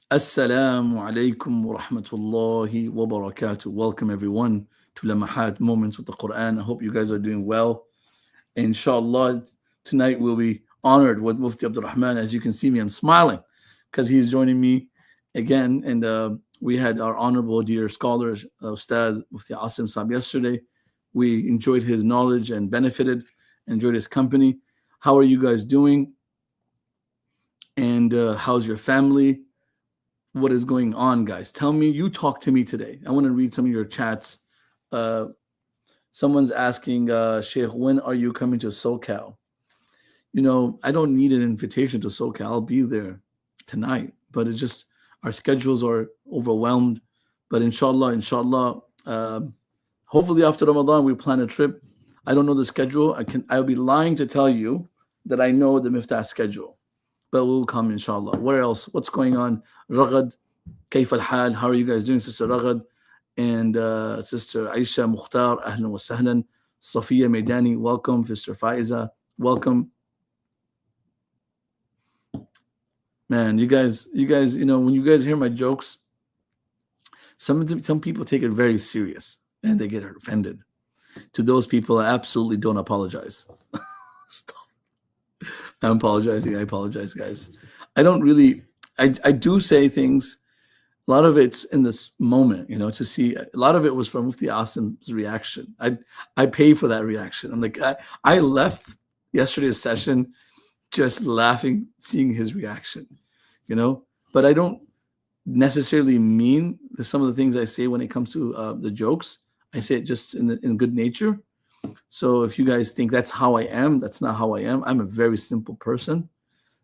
Assalamu alaikum wa rahmatullahi wa barakatuh. Welcome everyone to Lamahat Moments with the Quran. I hope you guys are doing well. Inshallah, tonight we'll be honored with Mufti Abdul Rahman. As you can see me, I'm smiling because he's joining me again. And we had our honorable dear scholars, Ustad Mufti Asim Saab yesterday. We enjoyed his knowledge and benefited, enjoyed his company. How are you guys doing? And how's your family? What is going on, guys? Tell me, you talk to me today. I want to read some of your chats. Someone's asking, Sheikh, when are you coming to SoCal? You know, I don't need an invitation to SoCal. I'll be there tonight, but it's just our schedules are overwhelmed. But inshallah, hopefully after Ramadan, we plan a trip. I don't know the schedule. I'll be lying to tell you that I know the Miftah schedule, but we'll come inshallah. Where else? What's going on? Raghad, Kaif al-Hal, how are you guys doing, Sister Raghad? And Sister Aisha Mukhtar, Ahlan wa Sahlan. Sophia Maidani, welcome. Sister Faiza, welcome. Man, you guys, you know, when you guys hear my jokes, some people take it very serious and they get offended. To those people, I absolutely don't apologize. Stop. I'm apologizing. I apologize, guys. I don't really, I do say things. A lot of it's in this moment, you know, to see. A lot of it was from Mufti Asim's reaction. I pay for that reaction. I'm like, I left yesterday's session just laughing, seeing his reaction, you know. But I don't necessarily mean some of the things I say when it comes to the jokes. I say it just in good nature. So if you guys think that's how I am, that's not how I am. I'm a very simple person.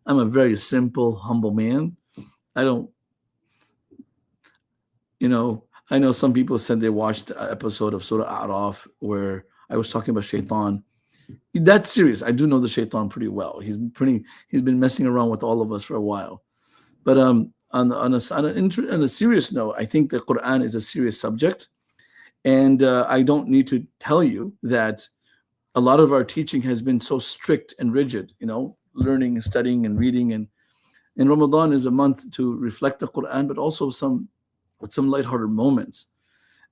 I'm a very simple, humble man. I don't, you know, I know some people said they watched an episode of Surah A'raf where I was talking about shaitan. That's serious. I do know the shaitan pretty well. He's been messing around with all of us for a while. But on a serious note, I think the Quran is a serious subject. And I don't need to tell you that a lot of our teaching has been so strict and rigid, you know, learning and studying and reading. And Ramadan is a month to reflect the Quran, but also with some lighthearted moments.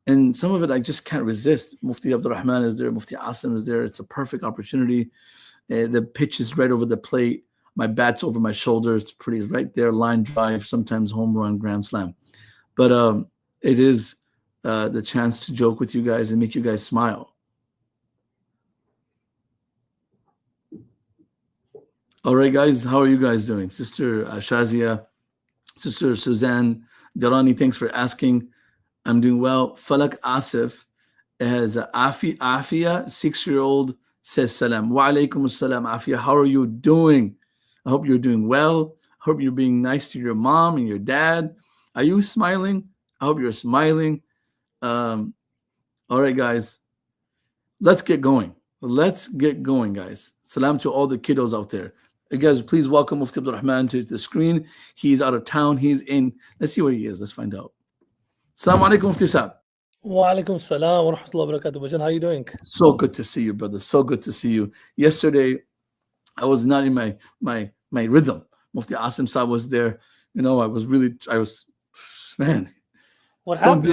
And some of it I just can't resist. Mufti Abdul Rahman is there, Mufti Asim is there. It's a perfect opportunity. The pitch is right over the plate. My bat's over my shoulder. It's pretty right there, line drive, sometimes home run, grand slam. But it is the chance to joke with you guys and make you guys smile. All right, guys, how are you guys doing? Sister Shazia, Sister Suzanne, Darani, thanks for asking. I'm doing well. Falak Asif has Afia, 6-year-old, says salam. Wa alaikum assalam, Afia. How are you doing? I hope you're doing well. I hope you're being nice to your mom and your dad. Are you smiling? I hope you're smiling. All right, guys, let's get going. Let's get going, guys. Salam to all the kiddos out there. Guys, please welcome Mufti Abdul Rahman to the screen. He's out of town. He's in. Let's see where he is. Let's find out. Assalamu alaikum, Mufti Saab. Wa alaikum salam wa rahmatullahi wa barakatuh. Bajan, how are you doing? So good to see you, brother. So good to see you. Yesterday, I was not in my rhythm. Mufti Asim Saab was there. You know, I was, man. What happened?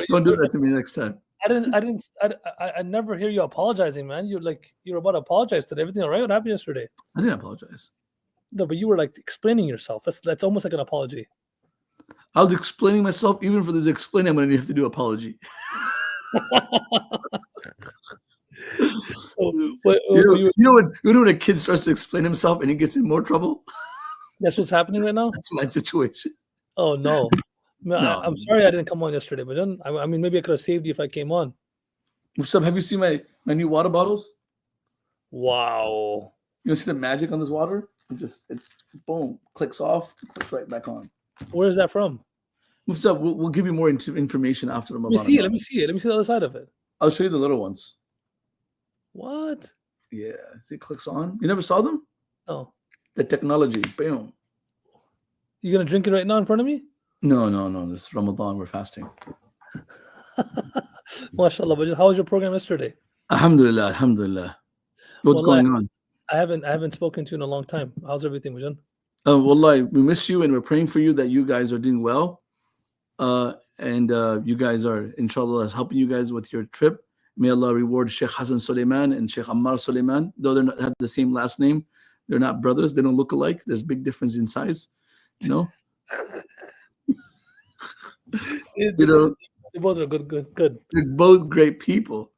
Don't do that to me next time. I never hear you apologizing, man. You're about to apologize today. Everything all right? What happened yesterday? I didn't apologize. No, but you were like explaining yourself. That's almost like an apology. I was explaining myself. Even for this explaining, I'm going to have to do apology. You know when a kid starts to explain himself and he gets in more trouble? That's what's happening right now? That's my situation. Oh, no. No. I'm sorry I didn't come on yesterday, but then, I mean, maybe I could have saved you if I came on. Have you seen my new water bottles? Wow. You see the magic on this water? It boom, clicks off, clicks right back on. Where is that from? We'll give you more information after the Ramadan. Let me see it. Let me see the other side of it. I'll show you the little ones. What? Yeah, it clicks on. You never saw them? No. The technology, boom. You gonna drink it right now in front of me? No. This is Ramadan. We're fasting. MashaAllah. But how was your program yesterday? Alhamdulillah. What's going on? I haven't spoken to you in a long time. How's everything, Bajan? Wallahi, we miss you and we're praying for you that you guys are doing well. And you guys are, inshallah, helping you guys with your trip. May Allah reward Sheikh Hassan Suleiman and Sheikh Ammar Suleiman. Though they have the same last name, they're not brothers. They don't look alike. There's big difference in size. You know, you know, They both are good. they're both great people.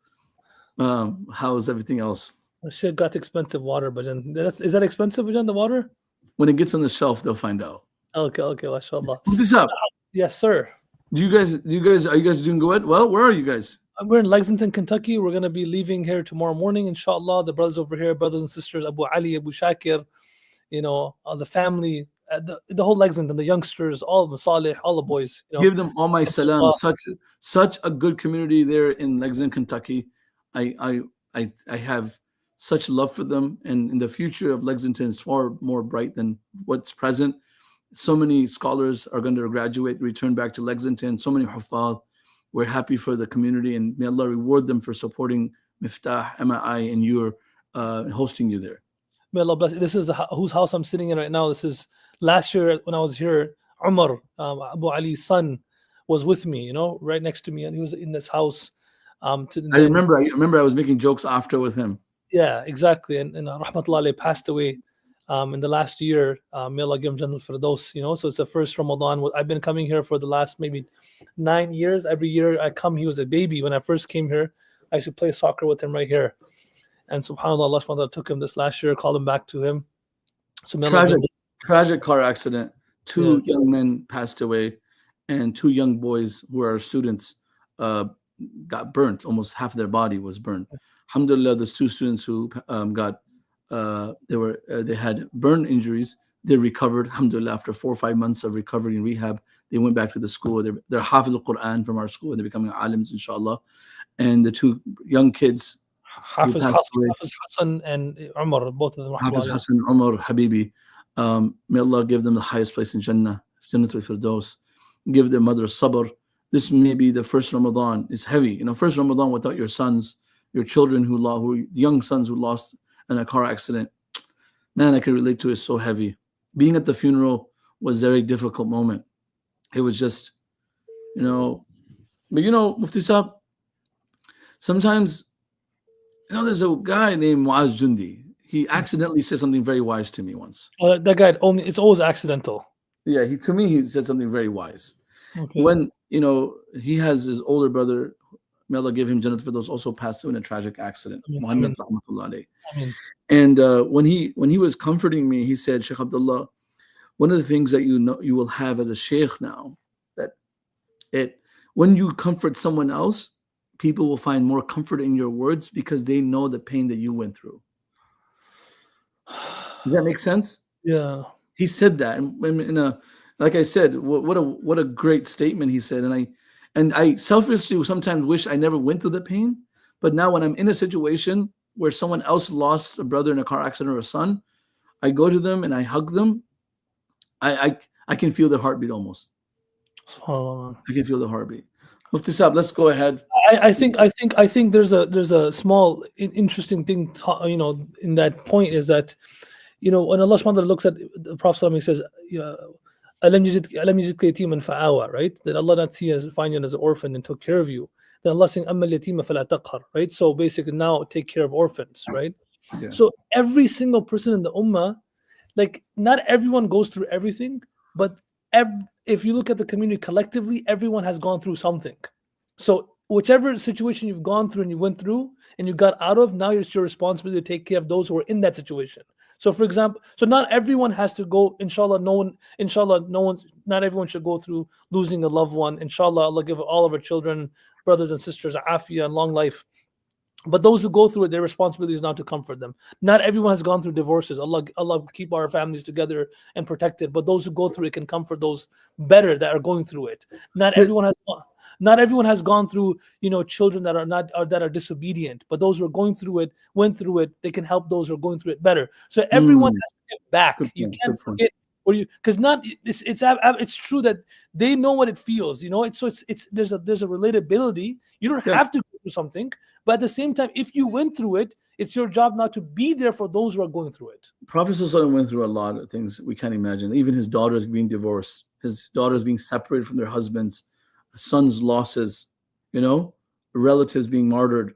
How's everything else? Shit got expensive water, but then is that expensive, Bajan, the water? When it gets on the shelf, they'll find out. Okay, mashallah. Put this up. Yes, sir. Are you guys doing good? Well, where are you guys? We're in Lexington, Kentucky. We're gonna be leaving here tomorrow morning, inshallah. The brothers over here, brothers and sisters, Abu Ali, Abu Shakir, the family, the whole Lexington, the youngsters, all of Masalih, all the boys. Give them all my salam. Such a good community there in Lexington, Kentucky. I have such love for them, and in the future of Lexington is far more bright than what's present. So many scholars are going to graduate, return back to Lexington. So many huffaz. We're happy for the community, and may Allah reward them for supporting Miftah, MI, and your hosting you there. May Allah bless. This is whose house I'm sitting in right now. This is last year when I was here. Umar, Abu Ali's son, was with me. Right next to me, and he was in this house. I remember I was making jokes after with him. Yeah, exactly. And Rahmatullah passed away in the last year. May Allah give him Jannah for those, so it's the first Ramadan. I've been coming here for the last maybe 9 years. Every year I come, he was a baby. When I first came here, I used to play soccer with him right here. And subhanAllah, Allah subhanahu wa ta'ala took him this last year, called him back to him. So tragic car accident. Two young men passed away, and two young boys who are students got burnt. Almost half their body was burnt. Alhamdulillah, there's two students who they had burn injuries. They recovered. Alhamdulillah, after 4 or 5 months of recovery and rehab, they went back to the school. They're Hafiz al-Quran from our school, and they're becoming alims, inshallah. And the two young kids, Hafiz Hassan and Umar, both of them. Hafiz Hassan, Umar, Habibi. May Allah give them the highest place in Jannah, Jannatul Firdaus. Give their mother sabr. This may be the first Ramadan. It's heavy. First Ramadan without your sons, your children young sons who lost in a car accident. Man, I can relate to it. It's so heavy. Being at the funeral was a very difficult moment. It was just, but Mufti Saab, sometimes, there's a guy named Muaz Jundi. He accidentally said something very wise to me once. That guy, it's always accidental. Yeah, to me, he said something very wise. Okay. When, he has his older brother, may Allah give him Jannat for those, also passed away in a tragic accident. Muhammad rahmatullah alayhi. And when he was comforting me, he said, Shaykh Abdullah, one of the things that you will have as a sheikh now, that when you comfort someone else, people will find more comfort in your words because they know the pain that you went through. Does that make sense? Yeah. He said that, and like I said, what a great statement he said, and I selfishly sometimes wish I never went through the pain. But now when I'm in a situation where someone else lost a brother in a car accident or a son, I go to them and I hug them. I can feel their heartbeat almost. I can feel the heartbeat. Mufti Saab, let's go ahead. I think there's a small interesting thing in that point is that when Allah subhanahu wa ta'ala looks at the Prophet, he says alam yajidka yatiman fa'awa, right? That Allah not find you as an orphan and took care of you. Then Allah saying amma yatima fala taqhar, right? So basically now take care of orphans, right? Yeah. So every single person in the ummah, like not everyone goes through everything, but if you look at the community collectively, everyone has gone through something. So whichever situation you've gone through and you went through and you got out of, now it's your responsibility to take care of those who are in that situation. So for example, not everyone has to go, inshallah, not everyone should go through losing a loved one. Inshallah, Allah give all of our children, brothers and sisters, afiyah and long life. But those who go through it, their responsibility is not to comfort them. Not everyone has gone through divorces. Allah keep our families together and protected. But those who go through it can comfort those better that are going through it. Not everyone has gone through, children that are disobedient. But those who are going through it, went through it, they can help those who are going through it better. So everyone has to give back. You can't forget or you, because not it's true that they know what it feels, you know. It's there's a relatability. You don't Yeah. have to go through something, but at the same time, if you went through it, it's your job not to be there for those who are going through it. Prophet ﷺ went through a lot of things we can't imagine. Even his daughters being divorced, his daughters being separated from their husbands, sons' losses, you know, relatives being martyred.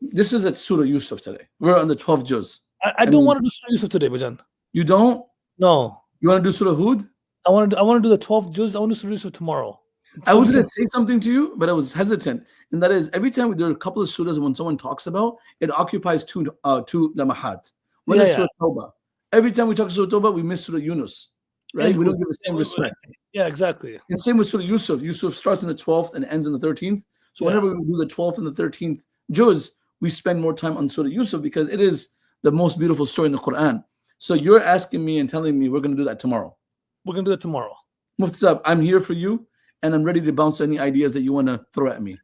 This is at Surah Yusuf today. We're on the 12th juz. I don't want to do Surah Yusuf today, Bajan. You don't? No, You want to do Surah Hud? I want to do the 12th juz. I want to do Surah Yusuf tomorrow. I was going to say something to you, but I was hesitant. And that is, every time there are a couple of surahs when someone talks about, it occupies two lamahat. One is Surah Tawbah. Every time we talk Surah Tawbah, we miss Surah Yunus, right? And we don't give the same respect. Yeah, exactly. And same with Surah Yusuf. Yusuf starts on the 12th and ends on the 13th. So whenever we do the 12th and the 13th juz, we spend more time on Surah Yusuf because it is the most beautiful story in the Quran. So you're asking me and telling me we're going to do that tomorrow. We're going to do it tomorrow. Mufti Sahib, I'm here for you, and I'm ready to bounce any ideas that you want to throw at me.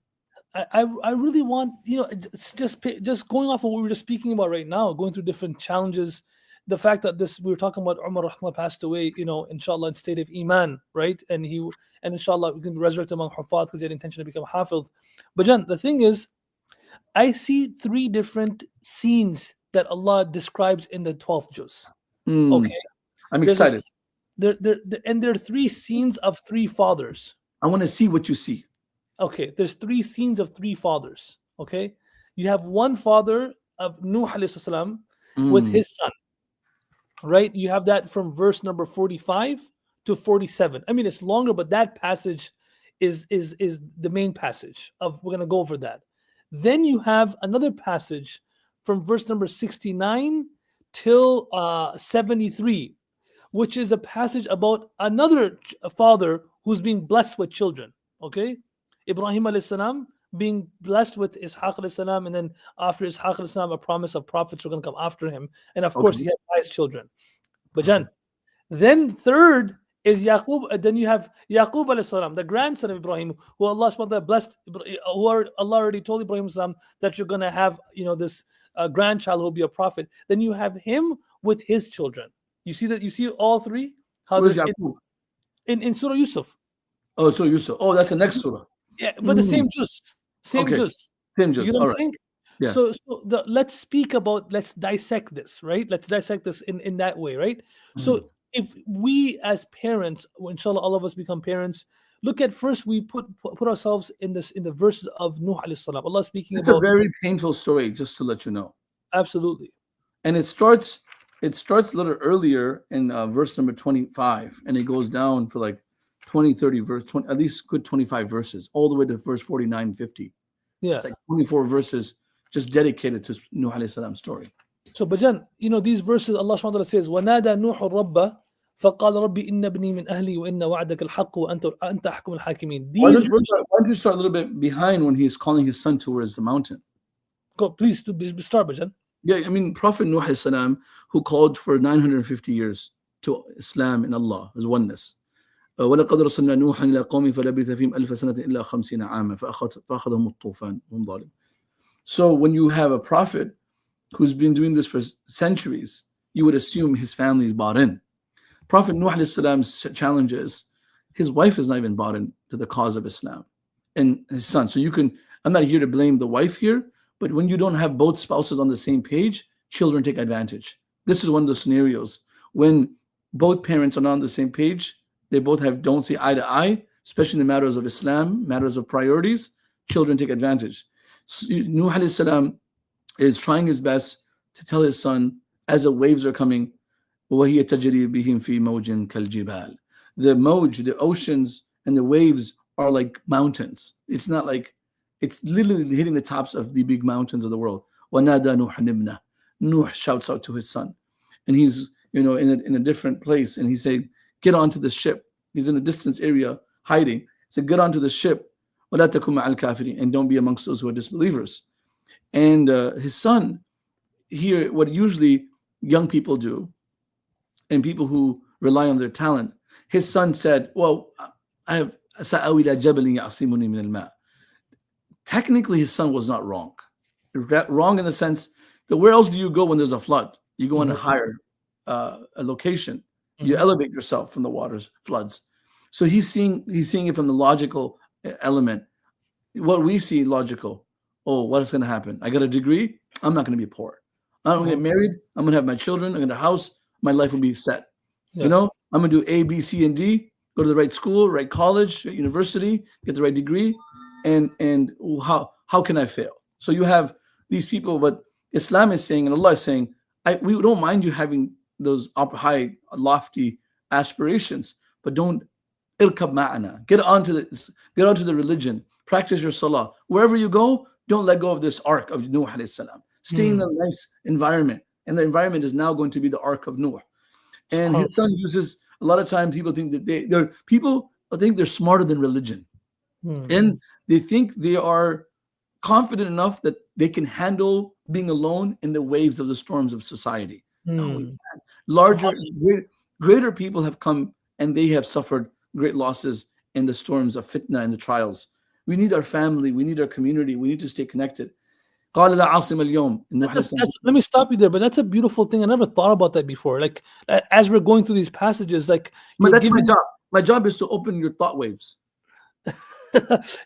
I really want, you know, it's just going off of what we were just speaking about right now, going through different challenges. The fact that we were talking about Umar Rahman passed away, you know, inshallah, in state of Iman, right? And inshallah, we can resurrect among Hufaz because he had intention to become Hafiz. But Jan, the thing is, I see 3 different scenes that Allah describes in the 12th juz. Okay. I'm excited. There are 3 scenes of 3 fathers. I want to see what you see. Okay, there's 3 scenes of 3 fathers. Okay, you have one father of Nuh alayhi salam with his son. Right, you have that from verse number 45 to 47. I mean, it's longer, but that passage is the main passage of. We're gonna go over that. Then you have another passage from verse number 69 till 73, which is a passage about another father who's being blessed with children. Okay, Ibrahim alayhi salam being blessed with Ishaq alayhi salam, and then after Ishaq alayhi salam, a promise of prophets are going to come after him, and of course he had 5 children. But then third is Yaqub. Then you have Yaqub alayhi salam, the grandson of Ibrahim, who Allah subhanahu wa ta'ala blessed. Allah already told Ibrahim salam that you're going to have, you know, this grandchild who will be a prophet. Then you have him with his children. You see that? You see all 3? How Where's Yaqub? In Surah Yusuf. Oh, Surah Yusuf. Oh, that's the next surah. Yeah, but the same juz. Same juz. Same juz. You know what I'm saying? Yeah. So let's dissect this, right? Let's dissect this in that way, right? So if we as parents, inshallah, all of us become parents, look at first we put ourselves in the verses of Nuh alayhi salam. Allah speaking it's about. It's a very painful story, just to let you know. Absolutely. And it starts a little earlier in verse number 25, and it goes down for like 20, 30 at least good 25 verses, all the way to verse 49, 50. Yeah. It's like 24 verses just dedicated to Nuh alayhi salam's story. So, Bajan, you know, these verses, Allah subhanahu wa ta'ala says, وَنَادَى نُوحُ الرَّبَّ فَقَالَ رَبِّ إِنَّ ابْنِي مِنْ أَهْلِي وَإِنَّ وَعْدَكَ الْحَقُّ وَأَنْتَ أَحْكَمُ الْحَاكِمِينَ. Why don't you start a little bit behind when he's calling his son towards the mountain? Go, please, start, Bajan. Yeah, I mean, Prophet Nuh alayhi salam, who called for 950 years to Islam and Allah, his oneness. وَلَقَدْ رَسَلْنَا نُوحًا إِلَىٰ قَوْمِهِ فَلَبِثَ فِيهِمْ أَلْفَ سَنَةٍ إِلَّا 50 عَامًا فَأَخَذَهُمُ الطُّوفَانُ وَهُمْ ظَالِمُونَ. So when you have a prophet who's been doing this for centuries, you would assume his family is bought in. Prophet Nuh alayhi salam's challenge is his wife is not even bought in to the cause of Islam, and his son. So I'm not here to blame the wife here, but when you don't have both spouses on the same page, children take advantage. This is one of those scenarios when both parents are not on the same page. They both don't see eye to eye, especially in the matters of Islam, matters of priorities. Children take advantage. So Nuh alayhi salam is trying his best to tell his son as the waves are coming, وَهِيَ تَجْرِي بِهِمْ فِي مَوْجٍ كَالْجِبَالِ. The oceans and the waves are like mountains. It's not like, it's literally hitting the tops of the big mountains of the world. وَنَادَى نُوحٌ ابْنَهُ. Nuh shouts out to his son. And he's, you know, in a different place. And he said, get onto the ship. He's in a distance area hiding. He said, get onto the ship. وَلَا تَكُنْ مَعَ الْكَافِرِينَ. And don't be amongst those who are disbelievers. And his son, here, what usually young people do, and people who rely on their talent, his son said, well, I have سَأَوِي إِلَى جَبَلٍ يَعْصِمُنِي مِنَ الْمَاءِ. Technically, his son was not wrong. Wrong in the sense that where else do you go when there's a flood? You go on a higher a location. You Mhm. elevate yourself from the waters, floods. So he's seeing it from the logical element. What we see logical. Oh, what's going to happen? I got a degree. I'm not going to be poor. I'm going to get Mhm. married. I'm going to have my children. I'm going to have a house. My life will be set. Yeah. I'm going to do A, B, C, and D. Go to the right school, right college, right university, get the right degree, and how can I fail? So you have these people, but Islam is saying, and Allah is saying, we don't mind you having those high, lofty aspirations, but don't irkab ma'ana. Get onto the religion. Practice your salah. Wherever you go, don't let go of this ark of Nuh alayhi salam. Stay in Mm. a nice environment. And the environment is now going to be the ark of Nuh. And his Subhanallah. son uses a lot of times people think that they're people think they're smarter than religion. Mm. And they think they are confident enough that they can handle being alone in the waves of the storms of society. No, Mm. larger, Subhanallah. greater people have come and they have suffered great losses in the storms of fitna and the trials. We need our family, we need our community, we need to stay connected. قال لا عاصم اليوم. That's, let me stop you there, but that's a beautiful thing. I never thought about that before. Like as we're going through these passages, like But you're that's my giving job. My job is to open your thought waves.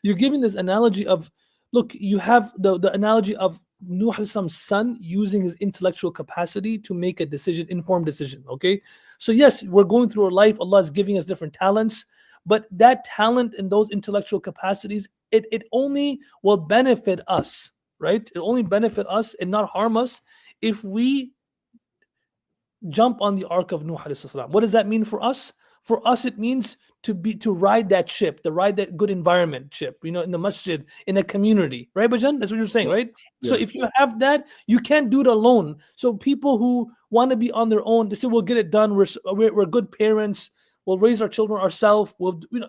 you're giving this analogy of, look, you have the analogy of Nuh alayhi salam's son using his intellectual capacity to make a decision, informed decision. Okay, so yes, we're going through our life. Allah is giving us different talents, but that talent and those intellectual capacities, it only will benefit us, right? It only benefit us and not harm us if we jump on the ark of Nuh alayhi salam. What does that mean for us? For us, it means to ride that ship, to ride that good environment ship, in the masjid, in a community, right, Bajan? That's what you're saying, right? So Yeah. if you have that, you can't do it alone. So people who want to be on their own, they say, "We'll get it done. We're good parents. We'll raise our children ourselves.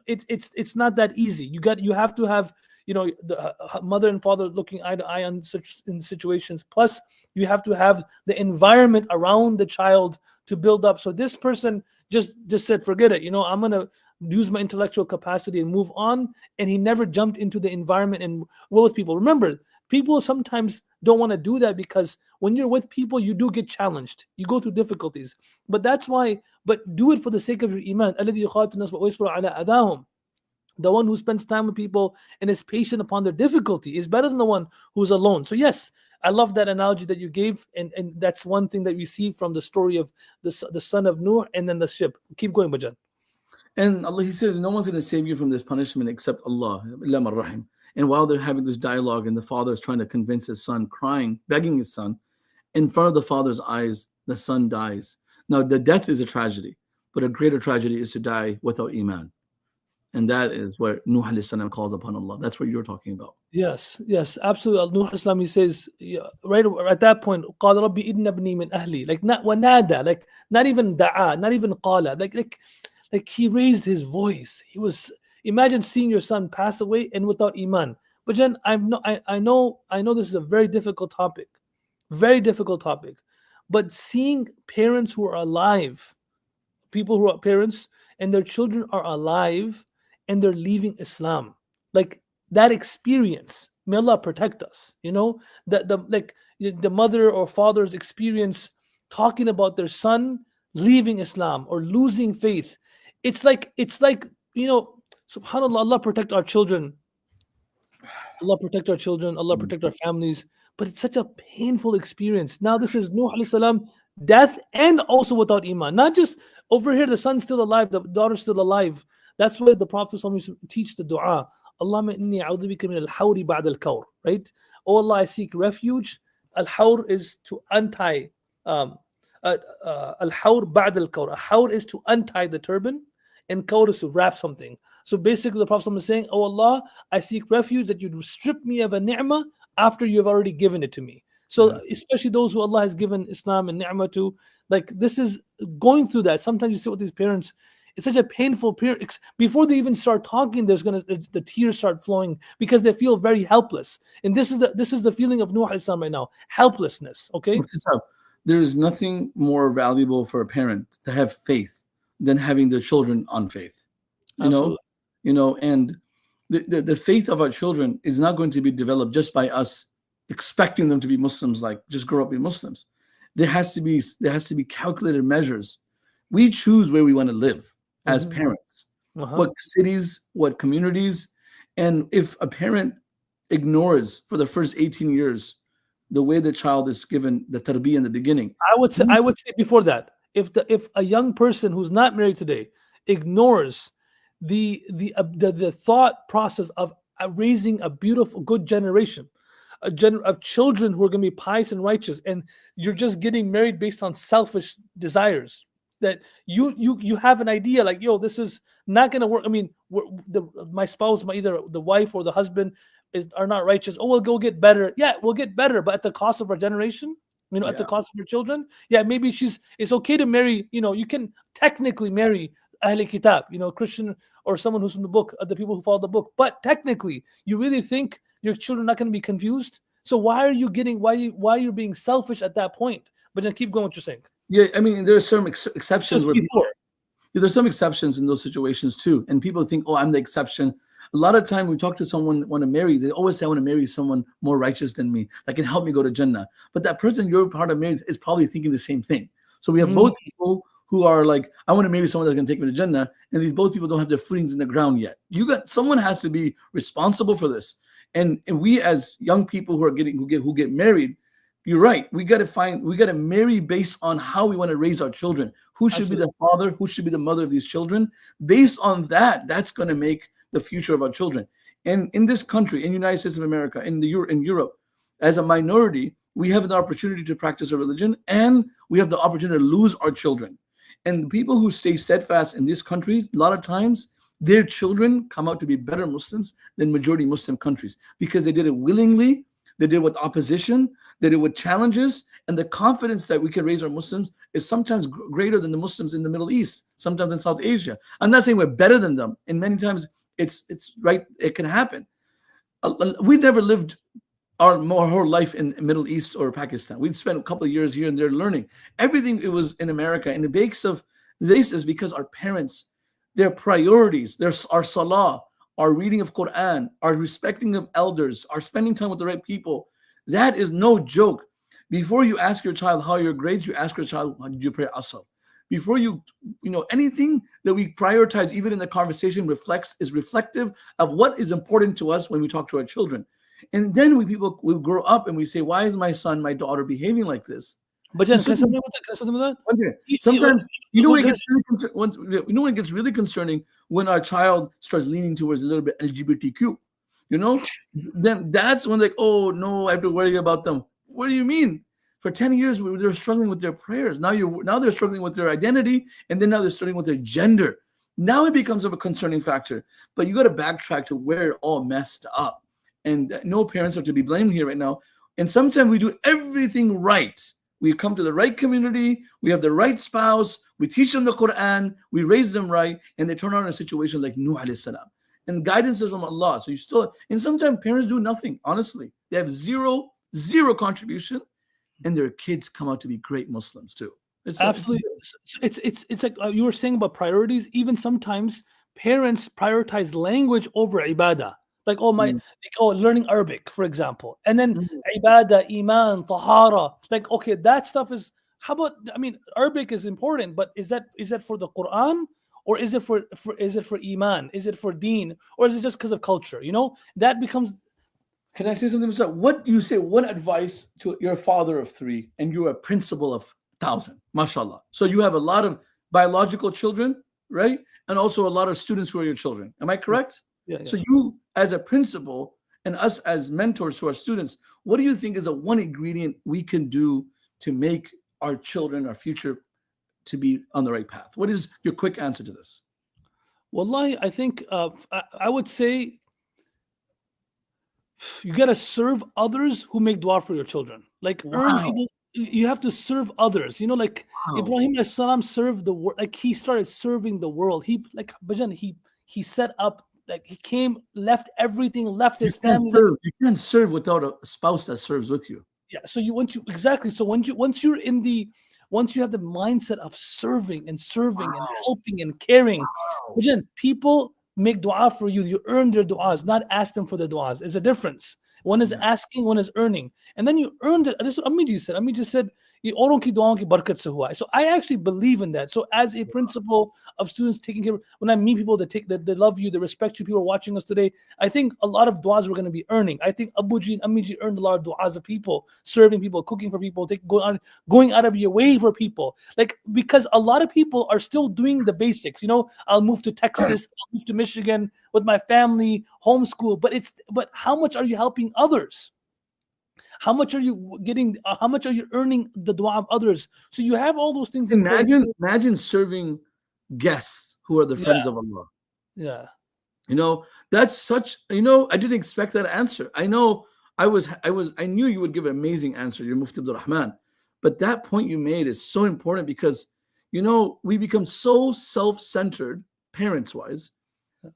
It's not that easy. You have to have the mother and father looking eye to eye on such in situations. Plus, you have to have the environment around the child to build up. So this person just said, forget it. I'm gonna use my intellectual capacity and move on. And he never jumped into the environment and with people. Remember, people sometimes don't want to do that because when you're with people, you do get challenged. You go through difficulties. But that's why. But do it for the sake of your iman. The one who spends time with people and is patient upon their difficulty is better than the one who's alone. So yes, I love that analogy that you gave, and that's one thing that we see from the story of the son of Nuh and then the ship. Keep going, Bajan. And Allah, He says, no one's going to save you from this punishment except Allah. إِلَّا مَن رَحِمَ. And while they're having this dialogue, and the father is trying to convince his son, crying, begging his son, in front of the father's eyes, the son dies. Now, the death is a tragedy, but a greater tragedy is to die without iman. And that is where Nuh alayhi salam calls upon Allah. That's what you're talking about. Yes, absolutely. Nuh Islam, he says, right at that point, قال ربي إن ابني من أهلي, like not wanada, like not even da'a, not even qala, like he raised his voice. He was, imagine seeing your son pass away and without iman. But then I know this is a very difficult topic, but seeing parents who are alive, people who are parents and their children are alive and they're leaving Islam, like that experience, may Allah protect us, that the mother or father's experience talking about their son leaving Islam or losing faith. It's like subhanallah, Allah protect our children, Allah protect our families. But it's such a painful experience. Now this is Nuh alayhi salam, death, and also without iman. Not just over here, the son's still alive, the daughter's still alive. That's why the Prophet used to teach the dua, Allahumma inni a'udhu bika min al-hawri ba'd al-kawr, right? Oh Allah, I seek refuge. Al-hawr is to untie. Al-hawr ba'd al-kawr. A hawr is to untie the turban, and kawr is to wrap something. So basically, the Prophet is saying, "Oh Allah, I seek refuge that you'd strip me of a ni'mah after you have already given it to me." So especially those who Allah has given Islam and ni'mah to, like this is going through that. Sometimes you sit with these parents. It's such a painful period. Before they even start talking, the tears start flowing because they feel very helpless. And this is the feeling of Nuh alayhi salam right now, helplessness. Okay. There is nothing more valuable for a parent to have faith than having their children on faith. Absolutely. And the faith of our children is not going to be developed just by us expecting them to be Muslims, like just grow up being Muslims. There has to be calculated measures. We choose where we want to live as Mhm. parents, Uh-huh. what cities, what communities. And if a parent ignores for the first 18 years the way the child is given the tarbiyah in the beginning, I would say before that, if a young person who's not married today ignores the thought process of raising a beautiful, good generation, of children who are going to be pious and righteous, and you're just getting married based on selfish desires, that you have an idea like, yo, this is not going to work. I mean, my spouse, either the wife or the husband are not righteous. Oh, we'll go get better. Yeah, we'll get better, but at the cost of our generation. At the yeah, cost of your children. Yeah, maybe it's okay to marry. You can technically marry Ahl Kitab, Christian, or someone who's from the book, the people who follow the book. But technically, you really think your children are not going to be confused? So why you're being selfish at that point? But then keep going what you're saying. yeah. I mean, there are some So exceptions it's where people, before. yeah, there's some exceptions in those situations too, and people think, oh, I'm the exception. A lot of time we talk to someone want to marry, they always say, I want to marry someone more righteous than me that can help me go to Jannah. But that person you're part of marriage is probably thinking the same thing. So we have Mhm. both people who are like, I want to marry someone that's going to take me to Jannah, and these both people don't have their footings in the ground yet. Someone has to be responsible for this, and we as young people who get married, you're right. We got to marry based on how we want to raise our children. Who should be Absolutely. the father? Who should be the mother of these children? Based on that, that's going to make the future of our children. And in this country, in the United States of America, in Europe, as a minority, we have the opportunity to practice our religion, and we have the opportunity to lose our children. And the people who stay steadfast in these countries, a lot of times, their children come out to be better Muslims than majority Muslim countries because they did it willingly, they did it with opposition, they did it with challenges, and the confidence that we can raise our Muslims is sometimes greater than the Muslims in the Middle East, sometimes in South Asia. I'm not saying we're better than them, and many times it's right, it can happen. We never lived our whole life in Middle East or Pakistan. We'd spent a couple of years here and there learning. Everything it was in America, and the base of this is because our parents, their priorities, our salah, our reading of Quran, our respecting of elders, our spending time with the right people. That is no joke. Before you ask your child how your grades, you ask your child, how did you pray Asr? Before anything that we prioritize, even in the conversation, is reflective of what is important to us when we talk to our children. And then we grow up and we say, why is my son, my daughter behaving like this? But And then, so can I say something with that? Can I say something with that? one second. You- you- Sometimes you know when it can- gets really when it gets really concerning when our child starts leaning towards a little bit LGBTQ. Then that's when like, oh no, I have to worry about them. What do you mean? For 10 years they're struggling with their prayers. Now they're struggling with their identity, and then now they're struggling with their gender. Now it becomes of a concerning factor. But you got to backtrack to where it all messed up. And no parents are to be blamed here right now. And sometimes we do everything right. We come to the right community, we have the right spouse, we teach them the Quran, we raise them right, and they turn out in a situation like Nuh alayhi salam. And guidance is from Allah. So and sometimes parents do nothing, honestly. They have zero contribution, and their kids come out to be great Muslims too. Absolutely. It's like you were saying about priorities. Even sometimes parents prioritize language over ibadah. Like Mm, learning Arabic, for example, and then mm. ibadah, iman, tahara. Like, okay, that stuff is. How about? I mean, Arabic is important, but is that for the Quran, or is it for iman? Is it for deen, or is it just because of culture? That becomes. Can I say something, Mr.? What you say, one advice to your father of three, and you're a principal of 1,000, mashallah. So you have a lot of biological children, right? And also a lot of students who are your children. Am I Yeah, correct? yeah, yeah. So you, as a principal, and us as mentors to our students, what do you think is the one ingredient we can do to make our children, our future, to be on the right path? What is your quick answer to this? Wallahi, I think I would say you gotta serve others who make dua for your children. Like earn Wow, people. You have to serve others. Like wow. Ibrahim alayhis salam served the world. Like he started serving the world. Bajan, he set up. Like he came, left everything, left You his can't family. serve. You can't serve without a spouse that serves with you. Yeah. So exactly. So once you have the mindset of serving and Wow, helping and caring, wow. again, people make dua for you. You earn their duas, not ask them for the duas. There's a difference. One is Yeah. asking, one is earning. And then you earned it. This is what Ammi just said. Ammi just said, ये औरों की दुआओं की बरकत से हुआ है. So I actually believe in that. So as a principle of students taking care, when I meet people that they love you, they respect you, people are watching us today, I think a lot of du'as we're going to be earning. I think Abuji and Amiji earned a lot of du'as of people, serving people, cooking for people, going out of your way for people. Like, because a lot of people are still doing the basics. I'll move to Texas, I'll move to Michigan with my family, homeschool, but how much are you helping others? How much are you getting? How much are you earning the dua of others? So you have all those things in place. Imagine serving guests who are the friends Yeah, of Allah. yeah, That's such. I didn't expect that answer. I know. I knew you would give an amazing answer. You're Mufti Abdul Rahman, but that point you made is so important because, we become so self-centered, parents-wise.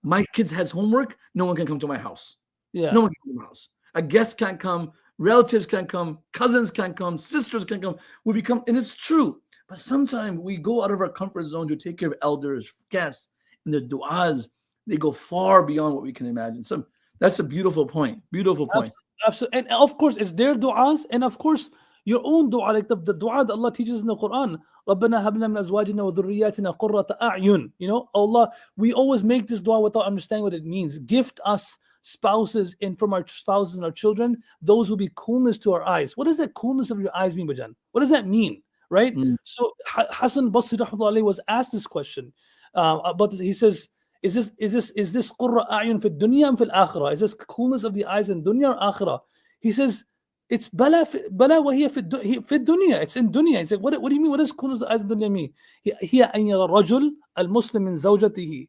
My kid has homework. No one can come to my house. yeah. No one can come to my house. A guest can't come. Relatives can't come. Cousins can't come. Sisters can't come. And it's true. But sometimes we go out of our comfort zone to take care of elders, guests, and the du'as, they go far beyond what we can imagine. So that's a beautiful point. Beautiful point. Absolutely. And of course, it's their du'as, and of course, your own du'a, like the du'a that Allah teaches in the Quran. رَبَّنَا هَبْ لَنَا مِنْ أَزْوَاجِنَا وَذُرِّيَّاتِنَا قُرَّةَ أَعْيُنٍ. Allah, we always make this du'a without understanding what it means. Gift us spouses, and from our spouses and our children, those will be coolness to our eyes. What does that coolness of your eyes mean, Bajan? What does that mean? Right? So Hassan Basri rahmatullahi was asked this question about this. He says, is this qurra a'yun fi dunya and fil akhirah? Is this coolness of the eyes in dunya or akhirah? He says, it's bala wa hiya fi dunya. It's in dunya. He's like, what do you mean? What does coolness of the eyes in dunya mean? هي أن يرى الرجل المسلم من زوجته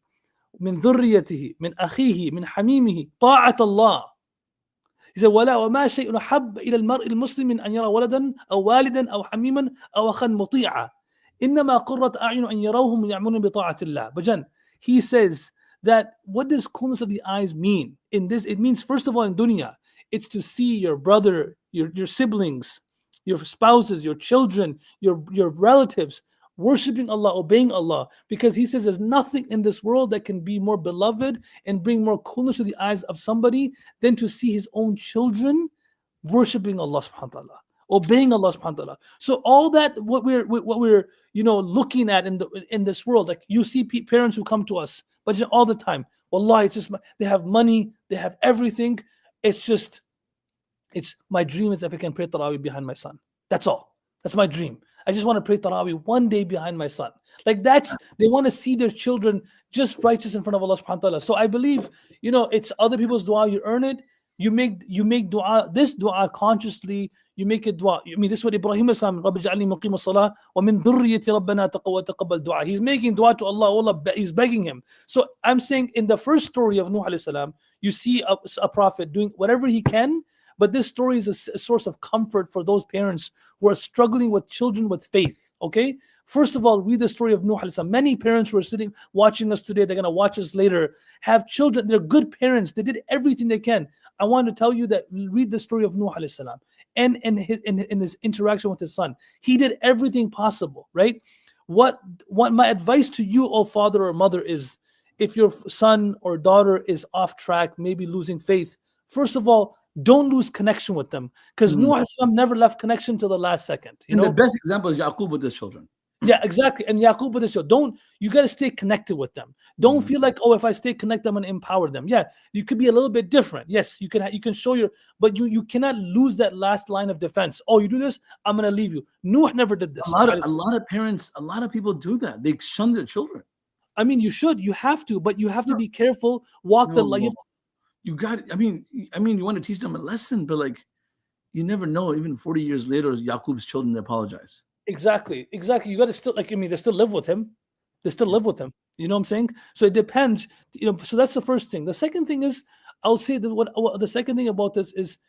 من ذريته من أخيه من حميمه طاعة الله. He said, وما شيء أحب إلى المرء المسلم من أن يرى ولدا أو والدا أو حميما أو أخا مطيعا إنما قرة أعين أن يروهم يعملون بطاعة الله. Bajan, he says that what does coolness of the eyes mean? In this, it means, first of all, in dunya, it's to see your brother, your siblings, your spouses, your children, your relatives worshiping Allah, obeying Allah, because he says there's nothing in this world that can be more beloved and bring more coolness to the eyes of somebody than to see his own children worshiping Allah subhanahu wa ta'ala, obeying Allah subhanahu wa ta'ala. So all that what we're looking at in this world, like you see parents who come to us, but all the time, wallahi, it's just they have money, they have everything. It's my dream is if I can pray Taraweeh behind my son. That's all. That's my dream. I just want to pray Taraweeh one day behind my son. Like they want to see their children just righteous in front of Allah subhanahu wa ta'ala. So I believe, it's other people's dua, you earn it. You make dua, this dua consciously, you make it dua. I mean, this is what Ibrahim is saying, Rabbi ja'alni muqim as-salah wa min dhurriyyati rabbana taqabbal dua. He's making dua to Allah, he's begging him. So I'm saying in the first story of Nuh alayhi salam, you see a prophet doing whatever he can. But this story is a source of comfort for those parents who are struggling with children with faith. Okay? First of all, read the story of Nuh alayhi salam. Many parents who are sitting watching us today, they're going to watch us later, have children. They're good parents. They did everything they can. I want to tell you that read the story of Nuh alayhi salam and in his interaction with his son. He did everything possible, right? What my advice to you, oh father or mother, is if your son or daughter is off track, maybe losing faith, first of all, don't lose connection with them, because Nuh alayhi salam never left connection till the last second. And the best example is Yaqub with his children. Yeah, exactly. And Yaqub with his children. You got to stay connected with them. Don't feel like, if I stay connected, I'm going to empower them. Yeah, you could be a little bit different. Yes, you can show but you cannot lose that last line of defense. Oh, you do this, I'm going to leave you. Nuh never did this. A lot of parents, a lot of people do that. They shun their children. I mean, you have to, but you have to be careful. Walk the line. You got. I mean, you want to teach them a lesson, but you never know. Even 40 years later, Yaqub's children apologize. Exactly. You got to still they still live with him. They still live with him. You know what I'm saying? So it depends. So that's the first thing. The second thing is, I'll say that the second thing about this is,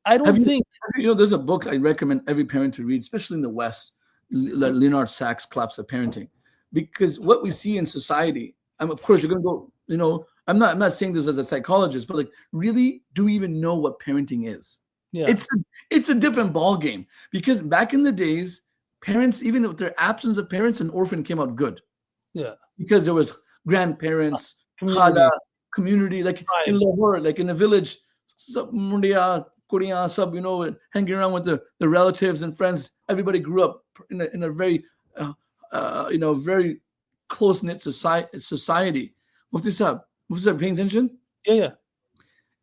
I don't think. There's a book I recommend every parent to read, especially in the West. Leonard Sachs' Collapse of Parenting, because what we see in society. Of course, you're going to go. I'm not saying this as a psychologist, but really, do we even know what parenting is? Yeah. It's a different ball game, because back in the days, parents, even with their absence of parents, an orphan came out good. Yeah. Because there was grandparents, khala, community, like in Lahore, like in a village, Mundia, kuriyan, sab, hanging around with the relatives and friends. Everybody grew up in a very, very close knit society. Mufti Sahib, paying attention? Yeah.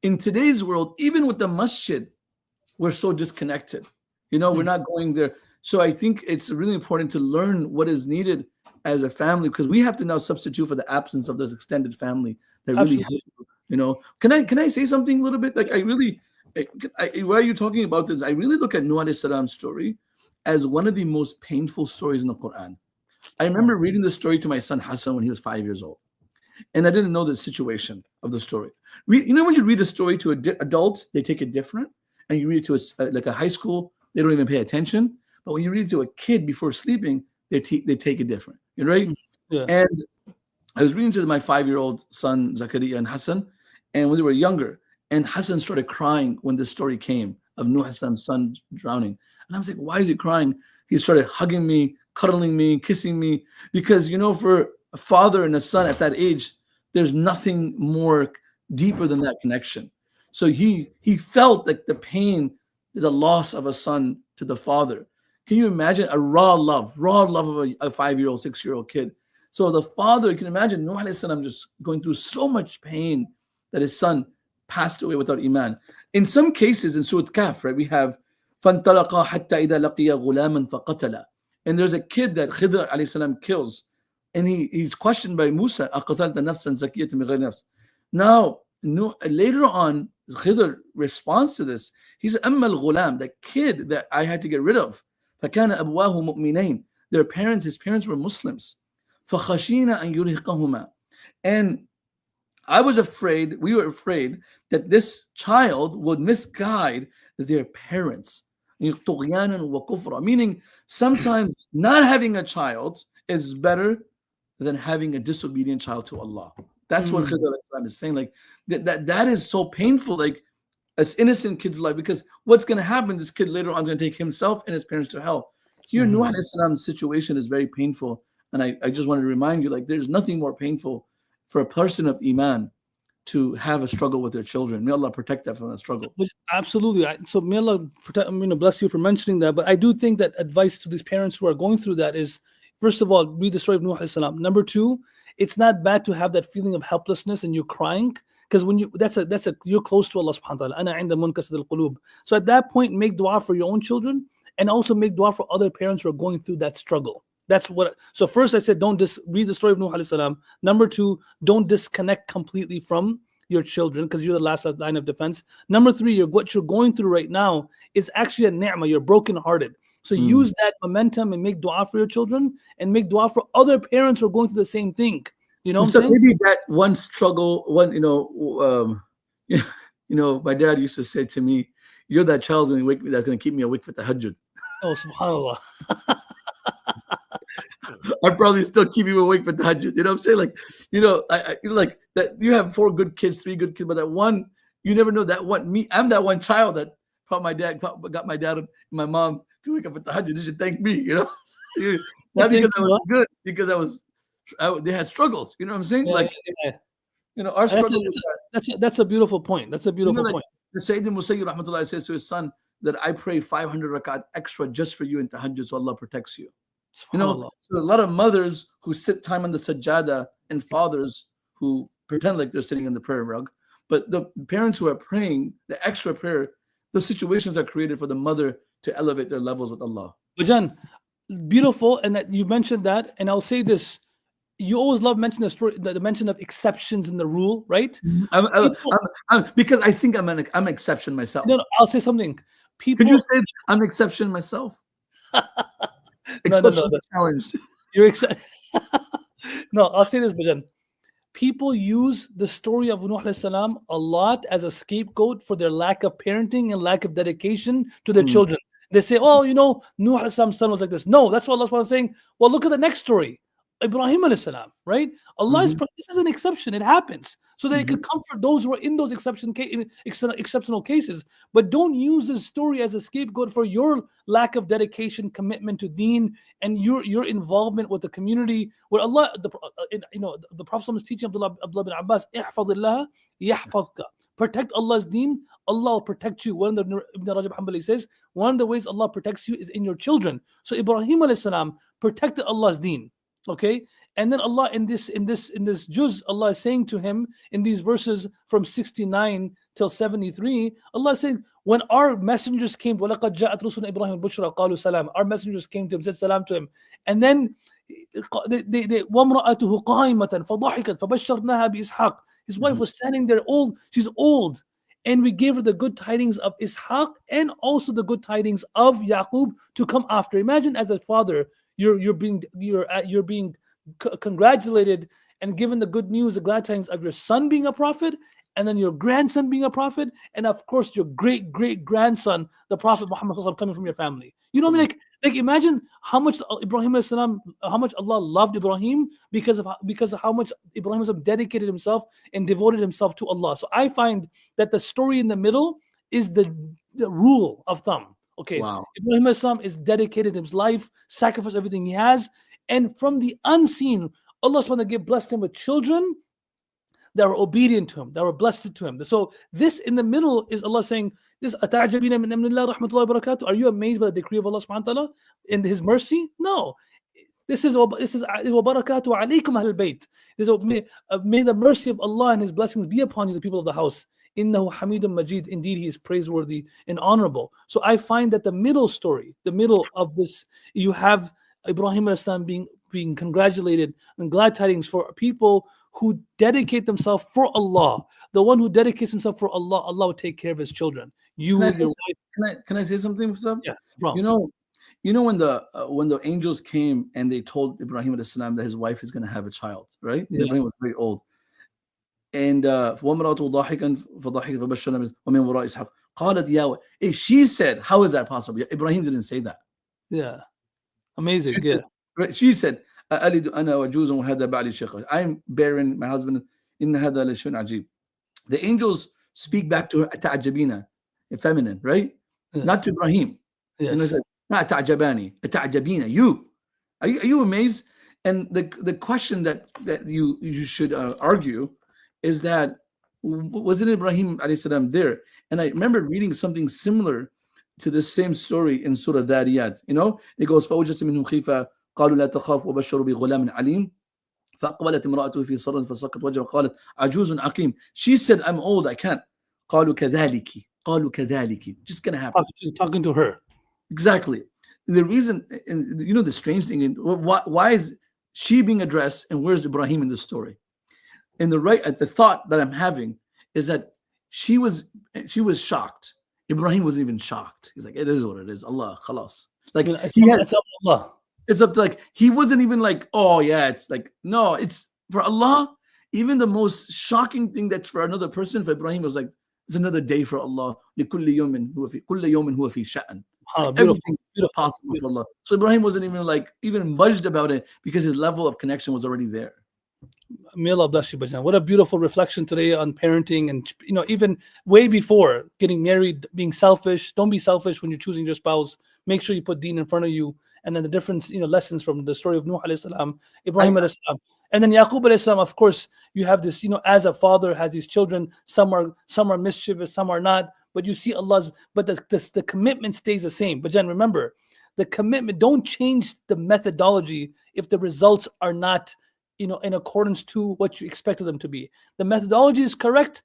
In today's world, even with the masjid, we're so disconnected. We're not going there. So I think it's really important to learn what is needed as a family, because we have to now substitute for the absence of this extended family that really help. Can I say something a little bit? Like while you're talking about this, I really look at Nuh alayhi salam's story as one of the most painful stories in the Quran. I remember reading the story to my son Hassan when he was 5 years old, and I didn't know the situation of the story. When you read a story to adults, they take it different, and you read it to like a high school, they don't even pay attention. But when you read it to a kid before sleeping, they take it different. Right? Yeah. And I was reading to my 5-year-old son Zakaria and Hassan, and when they were younger, and Hassan started crying when this story came of Nuh Hassan's son drowning. And I was like, why is he crying? He started hugging me, cuddling me, kissing me, because for a father and a son at that age, there's nothing more deeper than that connection. So he felt like the pain, the loss of a son to the father. Can you imagine a raw love of a 5-year-old, 6-year-old kid? So the father, you can imagine Nuh alayhi salam just going through so much pain that his son passed away without iman. In some cases in Surah Kahf, right, we have فَانْطَلَقَا حَتَّى إِذَا لَقِيَ غُلَامًا فَقَتَلَ. And there's a kid that Khidr alayhi salam kills, and he's questioned by Musa, أَقَتَلْتَ نَفْسًا زَكِيَّةً بِغَيْرِ نَفْسٍ. Now, later on, Khidr responds to this. He said, أَمَّا الْغُلَام, the kid that I had to get rid of, فَكَانَ أَبْوَاهُ مُؤْمِنَيْن. His parents were Muslims. فَخَشِينَ أَنْ يُرْهِقَهُمَا. And we were afraid that this child would misguide their parents. Meaning, sometimes not having a child is better than having a disobedient child to Allah. That's what Khidr is saying. Like that is so painful. Like it's innocent kid's life, because what's going to happen? This kid later on is going to take himself and his parents to hell. Here, Nuh alayhi salam's situation is very painful, and I just wanted to remind you, like there's nothing more painful for a person of iman to have a struggle with their children. May Allah protect them from that struggle. Absolutely. So may Allah bless you for mentioning that. But I do think that advice to these parents who are going through that is, first of all, read the story of Nuh alayhi salam. Number two, it's not bad to have that feeling of helplessness and you're crying, because when you're close to Allah subhanahu wa ta'ala. Ana inda munkasad al-qulub. So at that point, make dua for your own children, and also make dua for other parents who are going through that struggle. So first I said, don't read the story of Nuh alayhi salam. Number two, don't disconnect completely from your children, because you're the last line of defense. Number three, what you're going through right now is actually a ni'mah. You're brokenhearted. So use that momentum and make dua for your children, and make dua for other parents who are going through the same thing. You know what I'm saying? Maybe that one struggle, my dad used to say to me, you're that child that's going to keep me awake for the tahajjud. Oh, subhanAllah. I'd probably still keep you awake for tahajjud. You know what I'm saying? Like, I like that you have 4 good kids, 3 good kids, but that one, you never know that one. I'm that one child that got my dad and my mom to wake up for tahajjud. They should thank me, Not because I was good, because they had struggles. You know what I'm saying? Our struggle. That's a beautiful point. That's a beautiful point. The Sayyid Musayyib rahmatullah says to his son that I pray 500 rakat extra just for you in tahajjud, so Allah protects you. So a lot of mothers who sit time on the sajjada, and fathers who pretend like they're sitting on the prayer rug, but the parents who are praying the extra prayer, the situations are created for the mother to elevate their levels with Allah. Bajan, beautiful, and that you mentioned that, and I'll say this: you always love mentioning the story, the mention of exceptions in the rule, right? Because I think I'm an exception myself. No, I'll say something. Could you say I'm an exception myself? No. Challenged. You're No, I'll say this, Bajan. People use the story of Nuh alayhi salam a lot as a scapegoat for their lack of parenting and lack of dedication to their children. They say, Nuh alayhi salam's son was like this. No, that's what Allah is saying. Well, look at the next story. Ibrahim alayhi salam, right? Allah is, this is an exception. It happens. So that it can comfort those who are in those exceptional cases. But don't use this story as a scapegoat for your lack of dedication, commitment to deen, and your involvement with the community. Where Allah, the Prophet is teaching Abdullah bin Abbas, "Ihfadillah yahfazka." protect Allah's deen, Allah will protect you. One of the Ibn Rajab Hanbali says, one of the ways Allah protects you is in your children. So Ibrahim alayhi salam protected Allah's deen. Okay, and then Allah in this juz, Allah is saying to him in these verses from 69 till 73, Allah is saying, when our messengers came, وَلَقَدْ جَاءَتْ رُسُلُ إِبْرَاهِيمَ الْبُشْرَى قَالُوا سَلَامًا, our messengers came to him, said salam to him, and then وَامْرَأَتُهُ قَائِمَةً فَضَحِكَتْ فَبَشَّرْنَاهَا بِإِسْحَاقَ, his wife was standing there old, she's old, and we gave her the good tidings of Ishaq and also the good tidings of Yaqub to come after. Imagine as a father, you're being congratulated and given the good news, the glad tidings of your son being a prophet, and then your grandson being a prophet, and of course your great grandson, the Prophet Muhammad coming from your family. You know what I mean? Like imagine how much Ibrahim alayhi salam, how much Allah loved Ibrahim because of how much Ibrahim alayhi salam dedicated himself and devoted himself to Allah. So I find that the story in the middle is the rule of thumb. Okay, Wow. Ibrahim alayhi salam is dedicated his life, sacrificed everything he has, and from the unseen, Allah subhanahu wa ta'ala blessed him with children that were obedient to him, that were blessed to him. So this in the middle is Allah saying, "This ata'jabina min amrillah rahmatullahi wa barakatuh." Are you amazed by the decree of Allah subhanahu wa ta'ala in His mercy? No. This is wa barakatuh alaykum ahlul bayt. May the mercy of Allah and His blessings be upon you, the people of the house. Innahu hamidun majid. Indeed, He is praiseworthy and honorable. So I find that the middle story, the middle of this, you have Ibrahim alayhi salam being congratulated and glad tidings for people who dedicate themselves for Allah. The one who dedicates himself for Allah, Allah will take care of his children. You, your wife. Can I say something? Yeah, bro. You know when the angels came and they told Ibrahim alayhi salam that his wife is going to have a child, right? Yeah. Ibrahim was very old. And وَامْرَأَتُهُ ضَاحِكًا فَضَحِكَتْ فَبَشَّرْنَاهَا وَمِنْ وَرَاءِ إِسْحَاقَ قَالَتْ يَا وَيْلَتَى. She said, how is that possible? Ibrahim didn't say that. Yeah. Amazing. She said, right, she said, أَأَلِدُ أَنَا وَجُوزٌ وَهَذَا بَعْلِي شَيْخٌ. I'm barren, my husband, إِنَّ هَذَا لَشَيْءٌ عَجِيبٌ. The angels speak back to her, أَتَعْجَبِينَ, feminine, right? Yeah. Not to Ibrahim. Yes. And it's like, not أَتَعْجَبَانِ, أَتَعْجَبِينَ. You. Are you amazed? And the question that you should argue is that, wasn't Ibrahim alayhi salam there? And I remember reading something similar to the same story in Surah Dhariyat. You know, it goes, فَأَوْجَسَ مِنْهُمْ خِيفَةً قَالُوا لَا تَخَافْ وَبَشَّرُوا بِغُلَامٍ عَلِيمٍ فَأَقْبَلَتْ امْرَأَتُهُ فِي صَرٍّ فَسَقَّتْ وَجْهَهَا وَقَالَتْ عَجُوزٌ عَقِيمٌ. She said, I'm old, I can't. قَالُوا كَذَلِكِ. Just gonna happen. Talking to her. Exactly. The reason, and you know, the strange thing, why is she being addressed and where's Ibrahim in the story? And the thought that I'm having is that she was shocked. Ibrahim wasn't even shocked. He's like, it is what it is. Allah, khalas. Like It's up to Allah. It's up to, like, he wasn't even like, oh yeah, it's like, no, it's for Allah. Even the most shocking thing that's for another person, for Ibrahim, was like, it's another day for Allah. لِكُلِّ يَوْمٍ هُوَ فِي شَأْنٍ. Everything possible for Allah. So Ibrahim wasn't even budged about it because his level of connection was already there. May Allah bless you, Bajan. What a beautiful reflection today on parenting, and even way before getting married, being selfish. Don't be selfish when you're choosing your spouse. Make sure you put deen in front of you, and then the different lessons from the story of Nuh alayhi salam, Ibrahim alayhi salam, and then Yaqub alayhi salam. Of course, you have this. As a father has these children. Some are mischievous, some are not. But you see Allah's. But the commitment stays the same. But Jen, remember, the commitment. Don't change the methodology if the results are not in accordance to what you expected them to be. The methodology is correct,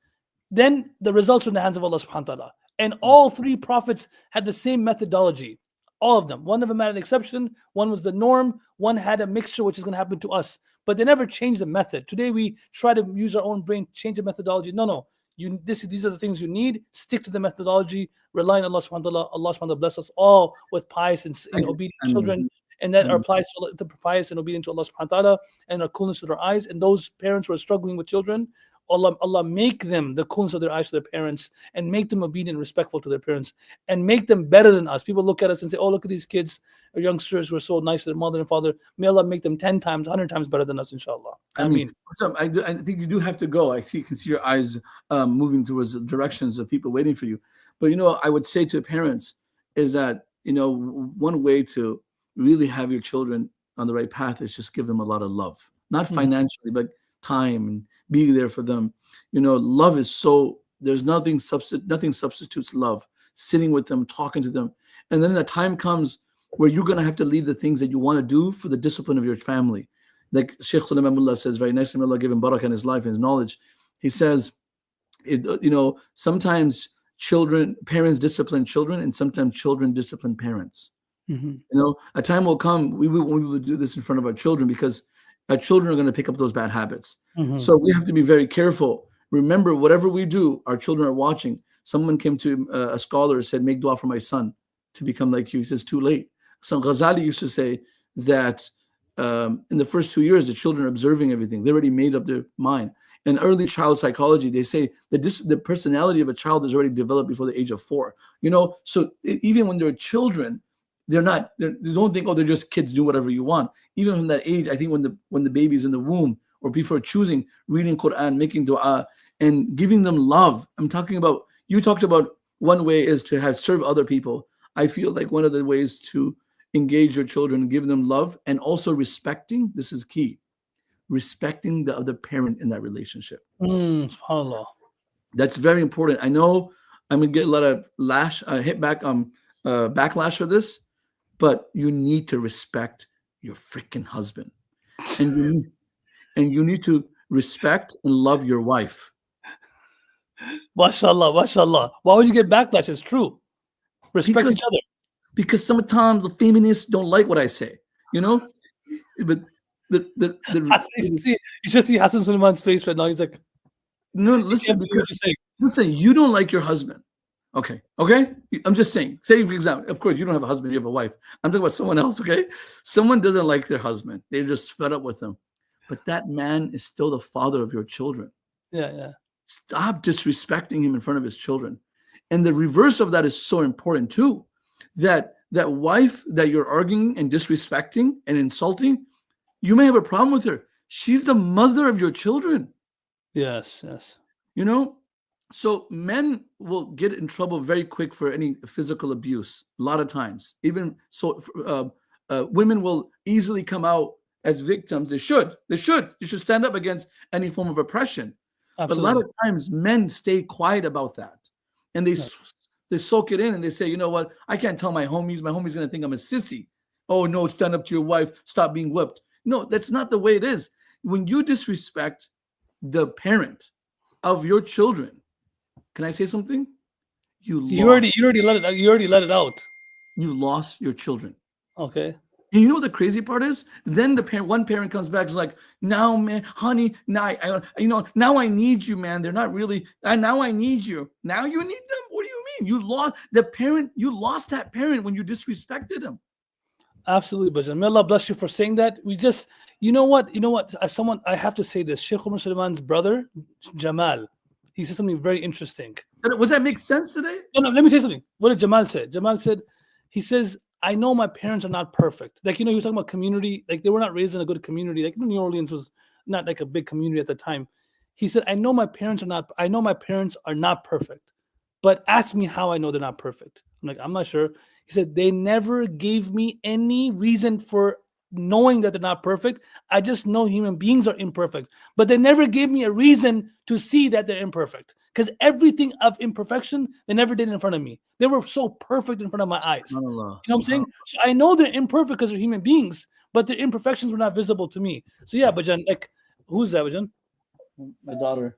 then the results are in the hands of Allah subhanahu wa ta'ala. And all three prophets had the same methodology. All of them. One of them had an exception, one was the norm, one had a mixture, which is going to happen to us. But they never changed the method. Today we try to use our own brain, change the methodology. No. These are the things you need. Stick to the methodology, rely on Allah subhanahu wa ta'ala. Allah subhanahu wa ta'ala bless us all with pious and obedient children. And that applies to pious and obedient to Allah subhanahu wa ta'ala, and our coolness of their eyes. And those parents who are struggling with children, Allah make them the coolness of their eyes to their parents, and make them obedient and respectful to their parents, and make them better than us. People look at us and say, oh, look at these kids or youngsters who are so nice to their mother and father. May Allah make them 10 times, 100 times better than us, inshallah. I mean, I think you do have to go. You can see your eyes moving towards the directions of people waiting for you. But I would say to parents is that one way to really have your children on the right path is just give them a lot of love, not financially, but time, and being there for them. Love is so There's nothing substitutes love. Sitting with them, talking to them, and then a time comes where you're going to have to leave the things that you want to do for the discipline of your family. Like Shaykh Abdullah Waheed says very nicely, may Allah give him barakah in his life and his knowledge. He says, sometimes parents discipline children, and sometimes children discipline parents. A time will come, we will do this in front of our children, because our children are going to pick up those bad habits. So we have to be very careful. Remember, whatever we do, our children are watching. Someone came to a scholar and said, make dua for my son to become like you. He says, too late. So Ghazali used to say that in the first 2 years, the children are observing everything. They already made up their mind. In early child psychology, they say that the personality of a child is already developed before the age of 4. So even when they're children, they don't think, oh, they're just kids, do whatever you want. Even from that age, I think when the baby's in the womb, or before choosing, reading Quran, making dua, and giving them love. You talked about one way is to serve other people. I feel like one of the ways to engage your children, give them love, and also respecting, this is key, respecting the other parent in that relationship. SubhanAllah. That's very important. I know I'm going to get a lot of backlash for this, but you need to respect your freaking husband. And you need to respect and love your wife. MashaAllah, MashaAllah. Why would you get backlash? It's true. Respect each other. Because sometimes the feminists don't like what I say, But you should see Hassan Suleiman's face right now. He's like, no, listen, you don't like your husband. Okay. I'm just saying. Say, for example, of course, you don't have a husband, you have a wife. I'm talking about someone else, okay? Someone doesn't like their husband. They're just fed up with them. But that man is still the father of your children. Yeah. Stop disrespecting him in front of his children. And the reverse of that is so important too. That wife that you're arguing and disrespecting and insulting, you may have a problem with her. She's the mother of your children. Yes. So men will get in trouble very quick for any physical abuse. A lot of times, even so, women will easily come out as victims. They should stand up against any form of oppression. Absolutely. But a lot of times men stay quiet about that, and they soak it in, and they say, you know what, I can't tell my homies going to think I'm a sissy. Oh no, stand up to your wife, stop being whipped. No, that's not the way it is. When you disrespect the parent of your children, can I say something? You already let it out. You lost your children. Okay. And you know what the crazy part is? Then one parent comes back and is like, now, man, honey, now I need you, man. They're not really, now I need you. Now you need them? What do you mean? You lost that parent when you disrespected him. Absolutely, Bajan. May Allah bless you for saying that. We just, you know what? As someone, I have to say this. Shaykh Umar Suleiman's brother, Jamal, he said something very interesting. Was that make sense today? No, let me tell you something. What did Jamal say? Jamal said, he says, I know my parents are not perfect. Like, he was talking about community. Like, they were not raised in a good community. Like, New Orleans was not like a big community at the time. He said, I know my parents are not perfect. But ask me how I know they're not perfect. I'm like, I'm not sure. He said, they never gave me any reason for knowing that they're not perfect. I just know human beings are imperfect. But they never gave me a reason to see that they're imperfect. Because everything of imperfection, they never did in front of me. They were so perfect in front of my eyes. You know what I'm saying? So I know they're imperfect because they're human beings, but their imperfections were not visible to me. So yeah, Bajan, like, who's that, Bajan? My daughter.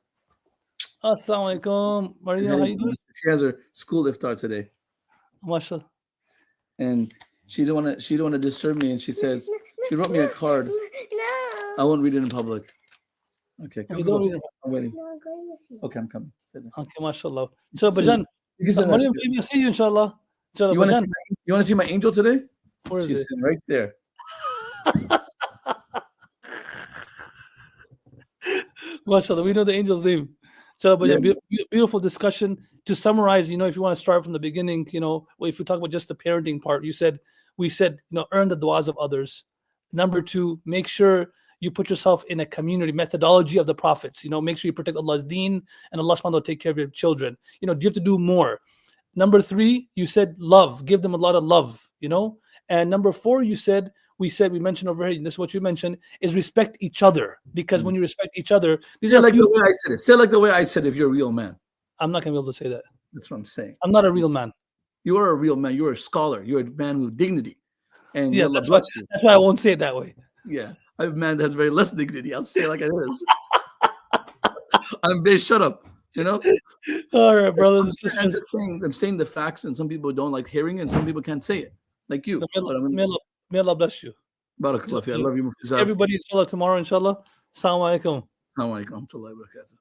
Assalamu alaikum. Maria, how you doing? She has her school iftar today. MashaAllah. And she don't want to disturb me, and she says she wrote me a card. No. I won't read it in public. Okay. Don't read it. I'm waiting. No, I'm going with you. Okay, I'm coming. Okay, MashaAllah. So Bajan, Maryam, maybe I'll see you, inshallah. You want to see my angel today? Where is She's sitting right there. MashaAllah, we know the angel's name. So, but yeah, beautiful discussion. To summarize, if you want to start from the beginning, if we talk about just the parenting part, we said, earn the du'as of others. Number 2, make sure you put yourself in a community methodology of the prophets. Make sure you protect Allah's deen, and Allah subhanahu wa ta'ala will take care of your children. Do you have to do more? Number 3, you said love, give them a lot of love, And number 4, we mentioned over here, and this is what you mentioned, is respect each other. Because when you respect each other, these are like the way I said it. Say it like the way I said it if you're a real man. I'm not gonna be able to say that. That's what I'm saying. I'm not a real man. You are a real man. You're a scholar. You're a man with dignity. And may Yeah, Allah that's why. bless you. That's why I won't say it that way. Yeah. I'm a man that has very less dignity. I'll say it like it is. I'm based, shut up. You know? All right, brothers and sisters. I'm saying the facts, and some people don't like hearing it, and some people can't say it. Like you. May Allah bless you. Barakallah fi. I love you, Mufti Sahib. Everybody, inshallah, tomorrow, inshallah. Assalamu alaikum. Assalamu alaikum wa rahmatullahi wa barakatuh.